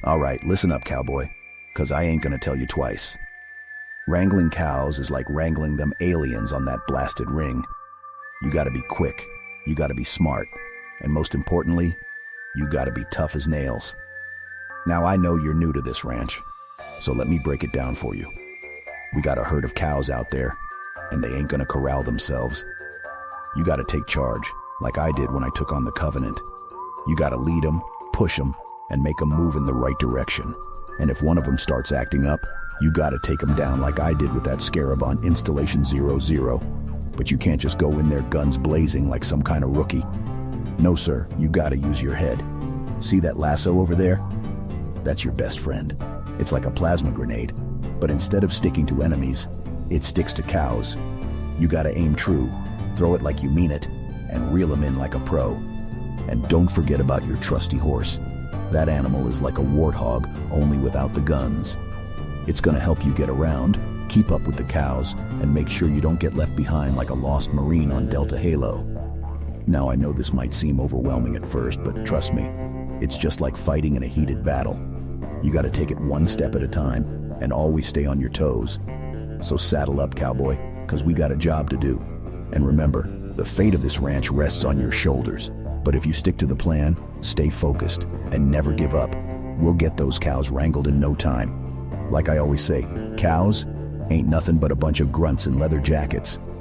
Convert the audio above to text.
All right, listen up, cowboy, 'cause I ain't gonna tell you twice. Wrangling cows is like wrangling them aliens on that blasted ring. You gotta be quick, you gotta be smart, and most importantly, you gotta be tough as nails. Now I know you're new to this ranch, so let me break it down for you. We got a herd of cows out there, and they ain't gonna corral themselves. You gotta take charge, like I did when I took on the Covenant. You gotta lead them, push them, and make them move in the right direction. And if one of them starts acting up, you gotta take them down like I did with that scarab on Installation 00. But you can't just go in there guns blazing like some kind of rookie. No, sir, you gotta use your head. See that lasso over there? That's your best friend. It's like a plasma grenade, but instead of sticking to enemies, it sticks to cows. You gotta aim true, throw it like you mean it, and reel them in like a pro. And don't forget about your trusty horse. That animal is like a warthog, only without the guns. It's gonna help you get around, keep up with the cows, and make sure you don't get left behind like a lost Marine on Delta Halo. Now I know this might seem overwhelming at first, but trust me, it's just like fighting in a heated battle. You gotta take it one step at a time, and always stay on your toes. So saddle up, cowboy, 'cause we got a job to do. And remember, the fate of this ranch rests on your shoulders. But if you stick to the plan, stay focused, and never give up, we'll get those cows wrangled in no time. Like I always say, cows ain't nothing but a bunch of grunts in leather jackets.